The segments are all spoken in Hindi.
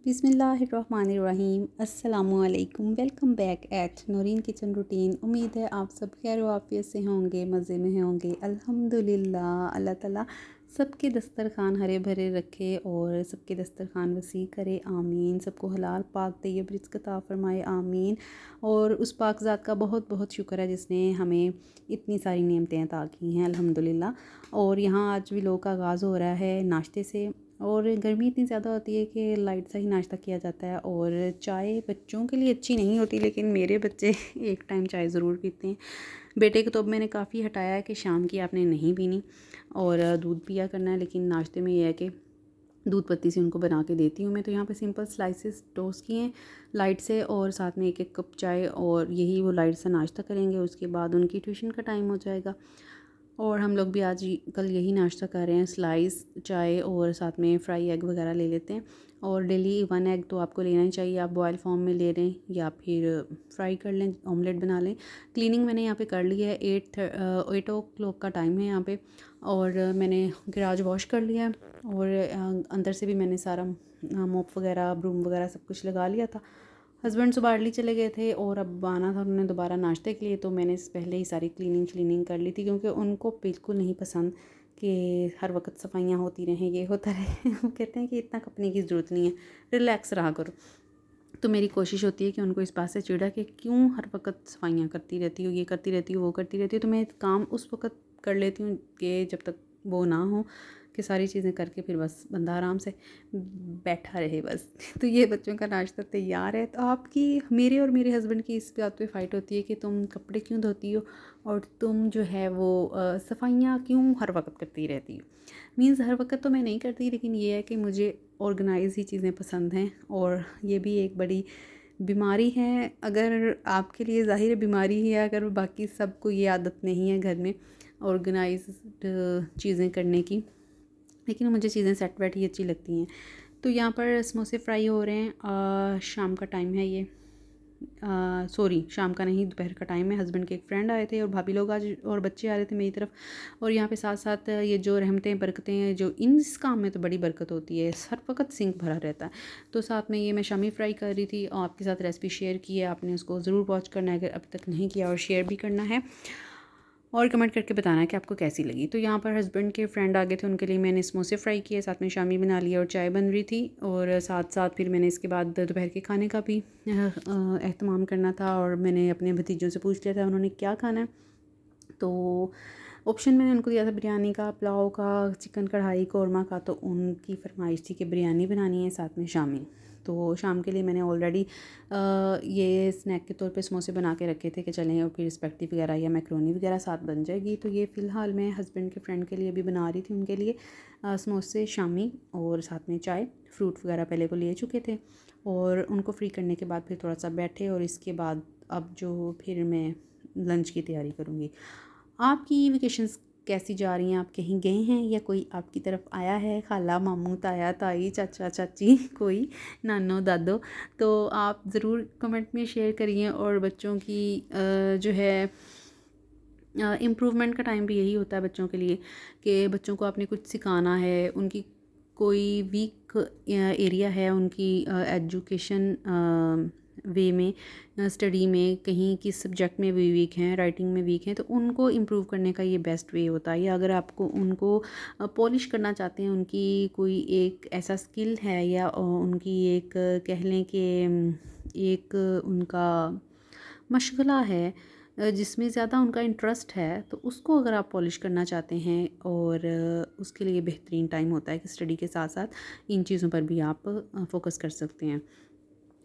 बिस्मिल्लाहिर्रहमानिर्रहीम अस्सलामुअलैकुम। Welcome back at Noorin kitchen routine. उम्मीद है आप सब खैर आफियत से होंगे, मज़े में होंगे। अल्हम्दुलिल्लाह। अल्लाह ताला सबके दस्तरखान हरे भरे रखे और सबके दस्तरखान वसी करे, आमीन। सबको हलाल पाक तैयब रिज़्क़ अता फ़रमाए, आमीन। और उस पाक ज़ात का बहुत बहुत शुक्र है जिसने हमें इतनी सारी नेमतें अता की हैं, अल्हम्दुलिल्लाह। और यहाँ आज भी लोग का आगाज़ हो रहा है नाश्ते से। और गर्मी इतनी ज़्यादा होती है कि लाइट सा ही नाश्ता किया जाता है। और चाय बच्चों के लिए अच्छी नहीं होती, लेकिन मेरे बच्चे एक टाइम चाय ज़रूर पीते हैं। बेटे को तो अब मैंने काफ़ी हटाया है कि शाम की आपने नहीं पीनी और दूध पिया करना है, लेकिन नाश्ते में ये है कि दूध पत्ती से उनको बना के देती हूँ मैं। तो यहाँ पे सिंपल स्लाइसेस टोस्ट किए हैं लाइट से, और साथ में एक एक कप चाय, और यही वो लाइट सा नाश्ता करेंगे। उसके बाद उनकी ट्यूशन का टाइम हो जाएगा। और हम लोग भी आज कल यही नाश्ता कर रहे हैं, स्लाइस चाय और साथ में फ्राई एग वगैरह ले लेते हैं। और डेली 1 एग तो आपको लेना ही चाहिए, आप बॉयल फॉर्म में ले लें या फिर फ्राई कर लें, ऑमलेट बना लें। क्लीनिंग मैंने यहाँ पे कर ली है, 8 ओ क्लॉक का टाइम है यहाँ पे। और मैंने गैराज वॉश कर लिया है और अंदर से भी मैंने सारा मोप वगैरह, ब्रूम वगैरह सब कुछ लगा लिया था। हस्बैंड सुबह अर्ली चले गए थे और अब आना था उन्होंने दोबारा नाश्ते के लिए, तो मैंने पहले ही सारी क्लीनिंग कर ली थी, क्योंकि उनको बिल्कुल नहीं पसंद कि हर वक्त सफाइयाँ होती रहें, ये होता रहे। वो कहते हैं कि इतना कपने की ज़रूरत नहीं है, रिलैक्स रहा करो। तो मेरी कोशिश होती है कि उनको इस बात से चिढ़ा कि क्यों हर वक्त सफाइयाँ करती रहती हो, ये करती रहती हो, वो करती रहती हो। तो मैं काम उस वक्त कर लेती हूँ कि जब तक वो ना हो, कि सारी चीज़ें करके फिर बस बंदा आराम से बैठा रहे बस। तो ये बच्चों का नाश्ता तैयार है। तो आपकी, मेरे और मेरे हस्बैंड की इस बात पे फ़ाइट होती है कि तुम कपड़े क्यों धोती हो और तुम जो है वो सफाइयाँ क्यों हर वक्त करती रहती हो। मीन्स हर वक्त तो मैं नहीं करती, लेकिन ये है कि मुझे ऑर्गेनाइज ही चीज़ें पसंद हैं। और ये भी एक बड़ी बीमारी है, अगर आपके लिए ज़ाहिर बीमारी ही है, अगर बाकी सबको ये आदत नहीं है घर में ऑर्गेनाइज्ड चीज़ें करने की। लेकिन मुझे चीज़ें सेट वेट ही अच्छी लगती हैं। तो यहाँ पर समोसे फ्राई हो रहे हैं। शाम का टाइम है ये, सॉरी शाम का नहीं, दोपहर का टाइम है। हस्बैंड के एक फ्रेंड आए थे और भाभी लोग आज, और बच्चे आ रहे थे मेरी तरफ। और यहाँ पे साथ साथ ये जो रहमतें बरकतें हैं, जो इस काम में तो बड़ी बरकत होती है, हर वक्त सिंक भरा रहता है। तो साथ में ये मैं शामी फ्राई कर रही थी और आपके साथ रेसिपी शेयर की है, आपने उसको ज़रूर वॉच करना है अगर अब तक नहीं किया, और शेयर भी करना है और कमेंट करके बताना है कि आपको कैसी लगी। तो यहाँ पर हस्बैंड के फ्रेंड आ गए थे, उनके लिए मैंने समोसे फ्राई किए, साथ में शामी बना लिया और चाय बन रही थी। और साथ साथ फिर मैंने इसके बाद दोपहर के खाने का भी एहतमाम करना था, और मैंने अपने भतीजों से पूछ लिया था उन्होंने क्या खाना है। तो ऑप्शन मैंने उनको दिया था बिरयानी का, पुलाव का, चिकन कढ़ाई कौरमा का। तो उनकी फरमाइश थी कि बिरयानी बनानी है साथ में शामी। तो शाम के लिए मैंने ऑलरेडी ये स्नैक के तौर पे समोसे बना के रखे थे कि चलें, और फिर स्पेगेटी वगैरह या मैक्रोनी वगैरह साथ बन जाएगी। तो ये फ़िलहाल मैं हस्बैंड के फ्रेंड के लिए भी बना रही थी, उनके लिए समोसे शामी, और साथ में चाय, फ्रूट वगैरह पहले को ले चुके थे। और उनको फ्री करने के बाद फिर थोड़ा सा बैठे, और इसके बाद अब जो फिर मैं लंच की तैयारी करूँगी। आपकी वेकेशंस कैसी जा रही हैं? आप कहीं गए हैं या कोई आपकी तरफ आया है, खाला मामू ताया ताई चाचा चाची, कोई नानो दादो? तो आप ज़रूर कमेंट में शेयर करिए। और बच्चों की जो है इम्प्रूवमेंट का टाइम भी यही होता है बच्चों के लिए, कि बच्चों को आपने कुछ सिखाना है, उनकी कोई वीक एरिया है उनकी एजुकेशन वे में, स्टडी में, कहीं किस सब्जेक्ट में भी वीक हैं, राइटिंग में वीक हैं, तो उनको इम्प्रूव करने का ये बेस्ट वे होता है। या अगर आपको उनको पॉलिश करना चाहते हैं, उनकी कोई एक ऐसा स्किल है, या उनकी एक कह लें कि एक उनका मशगला है जिसमें ज़्यादा उनका इंटरेस्ट है, तो उसको अगर आप पॉलिश करना चाहते हैं, और उसके लिए बेहतरीन टाइम होता है कि स्टडी के साथ साथ इन चीज़ों पर भी आप फोकस कर सकते हैं।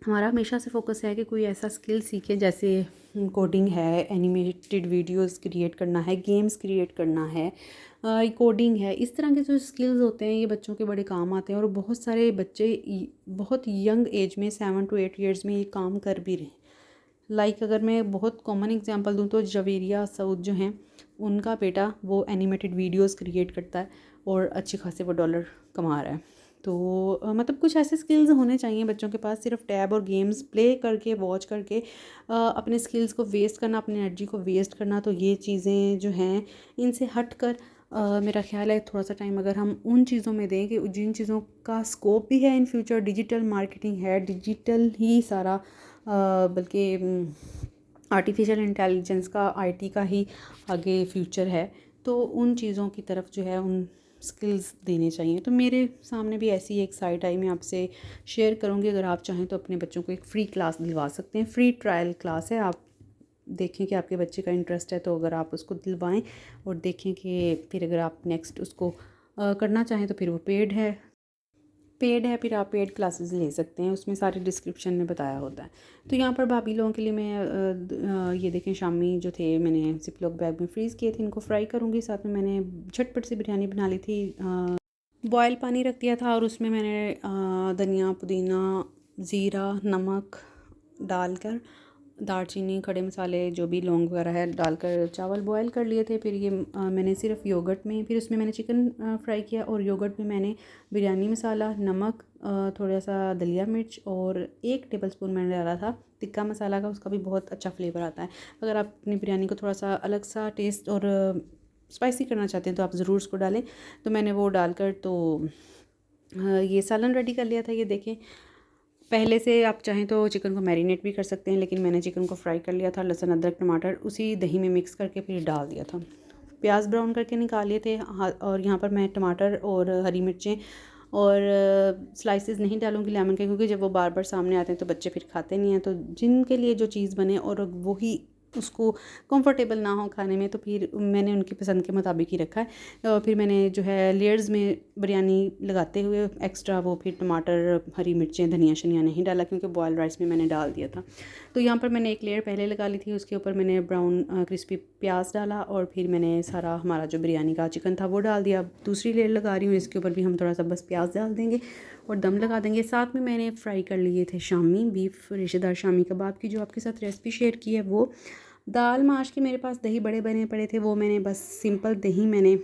हमारा हमेशा से फोकस है कि कोई ऐसा स्किल सीखे, जैसे कोडिंग है, एनिमेटेड वीडियोस क्रिएट करना है, गेम्स क्रिएट करना है, कोडिंग है। इस तरह के जो स्किल्स होते हैं ये बच्चों के बड़े काम आते हैं। और बहुत सारे बच्चे बहुत यंग एज में 7 to 8 ईयर्स में ये काम कर भी रहे हैं। अगर मैं बहुत कॉमन एग्जांपल दूँ तो जवेरिया सऊद जो हैं, उनका बेटा वो एनिमेटेड वीडियोस क्रिएट करता है और अच्छे खासे वो डॉलर कमा रहा है। तो मतलब कुछ ऐसे स्किल्स होने चाहिए बच्चों के पास। सिर्फ टैब और गेम्स प्ले करके, वॉच करके अपने स्किल्स को वेस्ट करना, अपनी एनर्जी को वेस्ट करना, तो ये चीज़ें जो हैं इनसे हट कर मेरा ख्याल है थोड़ा सा टाइम अगर हम उन चीज़ों में दें कि जिन चीज़ों का स्कोप भी है इन फ्यूचर, डिजिटल मार्केटिंग है, डिजिटल ही सारा, बल्कि आर्टिफिशियल इंटेलिजेंस का, आईटी का ही आगे फ्यूचर है, तो उन चीज़ों की तरफ जो है उन स्किल्स देने चाहिए। तो मेरे सामने भी ऐसी एक साइट आई, मैं आपसे शेयर करूँगी, अगर आप चाहें तो अपने बच्चों को एक फ़्री क्लास दिलवा सकते हैं। फ्री ट्रायल क्लास है, आप देखें कि आपके बच्चे का इंटरेस्ट है तो अगर आप उसको दिलवाएं, और देखें कि फिर अगर आप नेक्स्ट उसको करना चाहें तो फिर वो फिर आप पेड क्लासेस ले सकते हैं, उसमें सारे डिस्क्रिप्शन में बताया होता है। तो यहाँ पर भाभी लोगों के लिए मैं ये देखें शामी जो थे मैंने जिपलॉक बैग में फ्रीज़ किए थे, इनको फ्राई करूँगी। साथ में मैंने झटपट से बिरयानी बना ली थी, बॉयल पानी रख दिया था और उसमें मैंने धनिया, पुदीना, ज़ीरा, नमक डालकर, दालचीनी, खड़े मसाले जो भी लौंग वगैरह है डालकर चावल बॉयल कर लिए थे। फिर ये मैंने सिर्फ योगर्ट में, फिर उसमें मैंने चिकन फ्राई किया, और योगर्ट में मैंने बिरयानी मसाला, नमक, थोड़ा सा दलिया मिर्च और 1 टेबलस्पून मैंने डाला था टिक्का मसाला का, उसका भी बहुत अच्छा फ्लेवर आता है। अगर आप अपनी बिरयानी को थोड़ा सा अलग सा टेस्ट और स्पाइसी करना चाहते हैं तो आप ज़रूर उसको डालें। तो मैंने वो डालकर तो ये सालन रेडी कर लिया था। ये देखें, पहले से आप चाहें तो चिकन को मैरिनेट भी कर सकते हैं, लेकिन मैंने चिकन को फ्राई कर लिया था, लहसुन, अदरक, टमाटर उसी दही में मिक्स करके फिर डाल दिया था। प्याज ब्राउन करके निकाल लिए थे, और यहाँ पर मैं टमाटर और हरी मिर्चें और स्लाइसेस नहीं डालूँगी लेमन के, क्योंकि जब वो बार बार सामने आते हैं तो बच्चे फिर खाते नहीं हैं। तो जिनके लिए जो चीज़ बने और वही उसको कंफर्टेबल ना हो खाने में, तो फिर मैंने उनकी पसंद के मुताबिक ही रखा है। और फिर मैंने जो है लेयर्स में बिरयानी लगाते हुए एक्स्ट्रा वो फिर टमाटर, हरी मिर्चें, धनिया शनिया नहीं डाला, क्योंकि बॉयल राइस में मैंने डाल दिया था। तो यहाँ पर मैंने एक लेयर पहले लगा ली थी, उसके ऊपर मैंने ब्राउन क्रिस्पी प्याज डाला, और फिर मैंने सारा हमारा जो बिरयानी का चिकन था वो डाल दिया। दूसरी लेयर लगा रही हूँ, इसके ऊपर भी हम थोड़ा सा बस प्याज डाल देंगे और दम लगा देंगे। साथ में मैंने फ्राई कर लिए थे शामी बीफ, रेशेदार शामी कबाब की जो आपके साथ रेसिपी शेयर की है वो। दाल माश के मेरे पास दही बड़े बने पड़े थे, वो मैंने बस सिंपल दही मैंने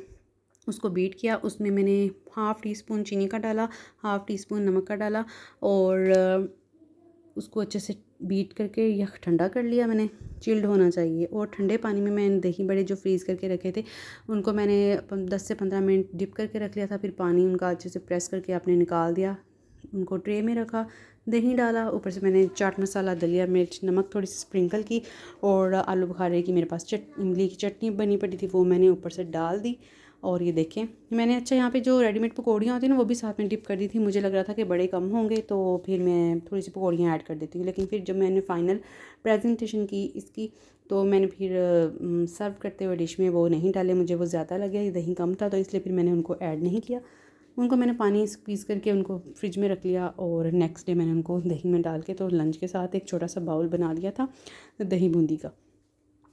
उसको बीट किया, उसमें मैंने हाफ़ टी स्पून चीनी का डाला, हाफ़ टी स्पून नमक का डाला, और उसको अच्छे से बीट करके या ठंडा कर लिया मैंने, चिल्ड होना चाहिए। और ठंडे पानी में मैंने दही बड़े जो फ्रीज़ करके रखे थे उनको मैंने 10 से 15 मिनट डिप करके रख लिया था। फिर पानी उनका अच्छे से प्रेस करके आपने निकाल दिया, उनको ट्रे में रखा, दही डाला, ऊपर से मैंने चाट मसाला, दलिया मिर्च, नमक थोड़ी सी स्प्रिंकल की, और आलू बुखारे की मेरे पास इमली की चटनी बनी पड़ी थी वो मैंने ऊपर से डाल दी। और ये देखें मैंने अच्छा यहाँ पे जो रेडीमेड पकौड़ियाँ होती हैं ना वो भी साथ में डिप कर दी थी। मुझे लग रहा था कि बड़े कम होंगे तो फिर मैं थोड़ी सी पकौड़ियाँ ऐड कर देती हूँ, लेकिन फिर जब मैंने फ़ाइनल प्रेजेंटेशन की इसकी तो मैंने फिर सर्व करते हुए डिश में वो नहीं डाले, मुझे वो ज़्यादा लगे, दही कम था, तो इसलिए फिर मैंने उनको ऐड नहीं किया। उनको मैंने पानी स्क्वीज़ करके उनको फ्रिज में रख लिया, और नेक्स्ट डे मैंने उनको दही में डाल के तो लंच के साथ एक छोटा सा बाउल बना लिया था दही बूंदी का।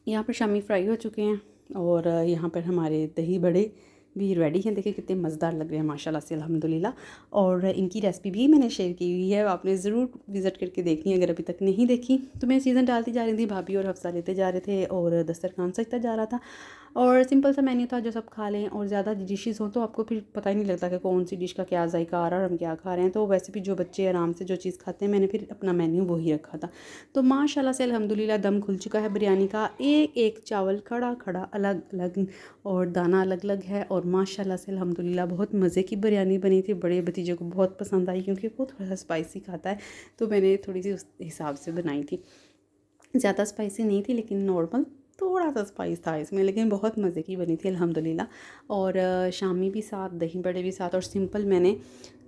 यहाँ पर शामी फ्राई हो चुके हैं, और यहाँ पर हमारे दही बड़े भी रेडी हैं। देखिए कितने मज़ेदार लग रहे हैं माशाल्लाह से, अल्हम्दुलिल्लाह। और इनकी रेसिपी भी मैंने शेयर की हुई है, आपने ज़रूर विज़िट करके देखनी है अगर अभी तक नहीं देखी। तो मैं सीज़न डालती जा रही थी, भाभी और हफ्सा लेते जा रहे थे, और दस्तरखान सजता जा रहा था, और सिंपल सा मेन्यू था जो सब खा लें। और ज़्यादा डिशेज़ हों तो आपको फिर पता ही नहीं लगता कि कौन सी डिश का क्या जायका आ रहा है और हम क्या खा रहे हैं। तो वैसे भी जो बच्चे आराम से जो चीज़ खाते हैं, मैंने फिर अपना मेन्यू वही रखा था। तो माशाल्लाह से अल्हम्दुलिल्लाह दम खुल चुका है बिरयानी का, एक एक चावल खड़ा खड़ा अलग अलग और दाना अलग अलग है, और माशाल्लाह से अल्हम्दुलिल्लाह बहुत मज़े की बिरयानी बनी थी। बड़े भतीजे को बहुत पसंद आई, क्योंकि वो थोड़ा सा स्पाइसी खाता है, तो मैंने थोड़ी सी उस हिसाब से बनाई थी। ज़्यादा स्पाइसी नहीं थी, लेकिन नॉर्मल थोड़ा सा स्पाइस था इसमें, लेकिन बहुत मज़े की बनी थी अल्हम्दुलिल्लाह। और शामी भी साथ, दही बड़े भी साथ, और सिंपल मैंने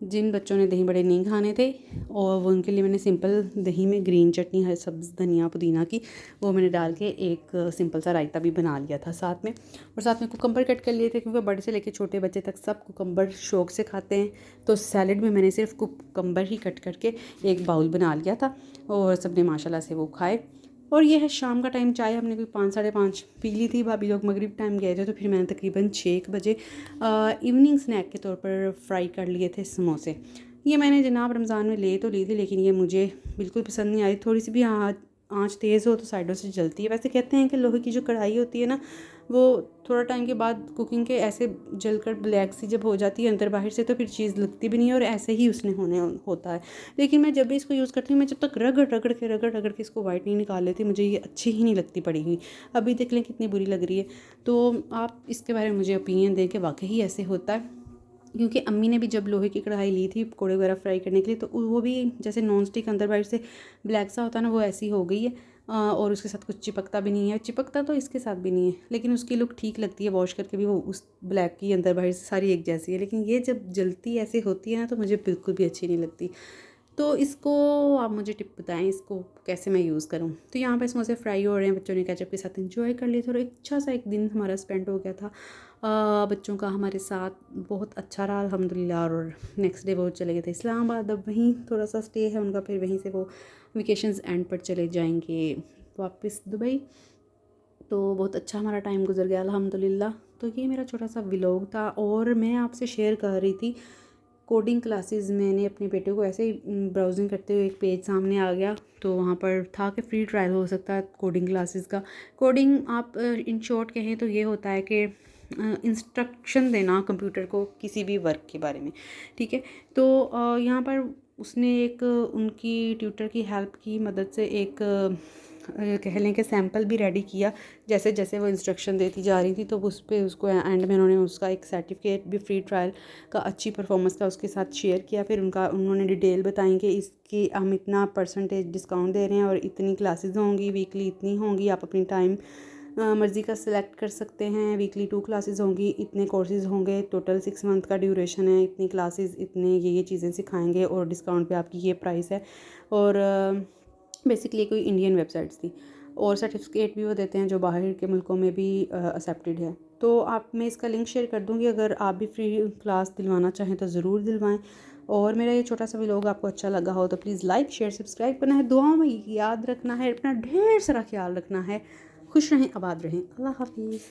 जिन बच्चों ने दही बड़े नहीं खाने थे और वो उनके लिए मैंने सिंपल दही में ग्रीन चटनी, हरी सब्ज़, धनिया पुदीना की वो मैंने डाल के एक सिंपल सा रायता भी बना लिया था साथ में। और साथ में कुकम्बर कट कर लिए थे, क्योंकि बड़े से लेकर छोटे बच्चे तक सब कुकम्बर शौक़ से खाते हैं। तो सैलड में मैंने सिर्फ कुकम्बर ही कट करके एक बाउल बना लिया था, और सब ने माशाल्लाह से वो खाए। और ये है शाम का टाइम, चाय हमने कोई 5 साढ़े 5 पी ली थी, भाभी लोग मगरिब टाइम गए थे, तो फिर मैंने तकरीबन 6 बजे इवनिंग स्नैक के तौर पर फ्राई कर लिए थे समोसे। ये मैंने जनाब रमज़ान में ले तो ली थी, लेकिन ये मुझे बिल्कुल पसंद नहीं आई, थोड़ी सी भी आंच तेज़ हो तो साइडों से जलती है। वैसे कहते हैं कि लोहे की जो कढ़ाई होती है ना, वो थोड़ा टाइम के बाद कुकिंग के ऐसे जलकर ब्लैक सी जब हो जाती है अंदर बाहर से, तो फिर चीज़ लगती भी नहीं है और ऐसे ही उसने होता है। लेकिन मैं जब भी इसको यूज़ करती हूँ, मैं जब तक रगड़ के इसको वाइट नहीं निकाल लेती, मुझे ये अच्छी ही नहीं लगती पड़ी हुई। अभी देख लें कितनी बुरी लग रही है। तो आप इसके बारे में मुझे ओपिनियन दें कि वाकई ऐसे होता है। क्योंकि अम्मी ने भी जब लोहे की कढ़ाई ली थी पकौड़े वगैरह फ्राई करने के लिए, तो वो भी जैसे नॉन स्टिक अंदर बाहर से ब्लैक सा होता है ना, वो ऐसी हो गई है। और उसके साथ कुछ चिपकता भी नहीं है, चिपकता तो इसके साथ भी नहीं है, लेकिन उसकी लुक ठीक लगती है। वॉश करके भी वो उस ब्लैक की अंदर बाहर से सारी एक जैसी है, लेकिन ये जब जलती ऐसे होती है ना, तो मुझे बिल्कुल भी अच्छी नहीं लगती। तो इसको आप मुझे टिप बताएं, इसको कैसे मैं यूज़ करूं। तो यहाँ पे समोसे फ्राई हो रहे हैं, बच्चों ने केचप के साथ एंजॉय कर लिए थे और एक अच्छा सा एक दिन हमारा स्पेंड हो गया था बच्चों का हमारे साथ। बहुत अच्छा रहा अल्हम्दुलिल्लाह। और नेक्स्ट डे वो चले गए थे इस्लामाबाद, अब वहीं थोड़ा सा स्टे है उनका, फिर वहीं से वो वेकेशंस एंड पर चले जाएंगे वापस दुबई। तो बहुत अच्छा हमारा टाइम गुजर गया अल्हम्दुलिल्लाह। तो ये मेरा छोटा सा व्लॉग था और मैं आपसे शेयर कर रही थी कोडिंग क्लासेस। मैंने अपने बेटे को ऐसे ही ब्राउजिंग करते हुए एक पेज सामने आ गया, तो वहाँ पर था कि फ्री ट्रायल हो सकता है कोडिंग क्लासेस का। कोडिंग आप इन शॉर्ट कहें तो ये होता है कि इंस्ट्रक्शन देना कंप्यूटर को किसी भी वर्क के बारे में, ठीक है। तो यहाँ पर उसने एक उनकी ट्यूटर की हेल्प की मदद से एक कह लें कि सैम्पल भी रेडी किया। जैसे जैसे वो इंस्ट्रक्शन देती जा रही थी, तो उस पर उसको एंड में उन्होंने उसका एक सर्टिफिकेट भी फ्री ट्रायल का अच्छी परफॉर्मेंस का उसके साथ शेयर किया। फिर उन्होंने डिटेल बताई कि इसकी हम इतना परसेंटेज डिस्काउंट दे रहे हैं और इतनी क्लासेस होंगी, वीकली इतनी होंगी, आप अपनी टाइम मर्ज़ी का सिलेक्ट कर सकते हैं। वीकली 2 क्लासेस होंगी, इतने कोर्सेज़ होंगे, टोटल 6 मंथ का ड्यूरेशन है, इतनी क्लासेस, इतने ये चीज़ें सिखाएंगे और डिस्काउंट पे आपकी ये प्राइस है। और बेसिकली कोई इंडियन वेबसाइट्स थी और सर्टिफिकेट भी वो देते हैं जो बाहर के मुल्कों में भी एक्सेप्टेड है। तो आप मैं इसका लिंक शेयर कर दूँगी, अगर आप भी फ्री क्लास दिलवाना चाहें तो ज़रूर दिलवाएं। और मेरा ये छोटा सा व्लॉग आपको अच्छा लगा हो तो प्लीज़ लाइक शेयर सब्सक्राइब करना है, दुआओं में याद रखना है, अपना ढेर सारा ख्याल रखना है। खुश रहें, आबाद रहें। अल्लाह हाफिज़।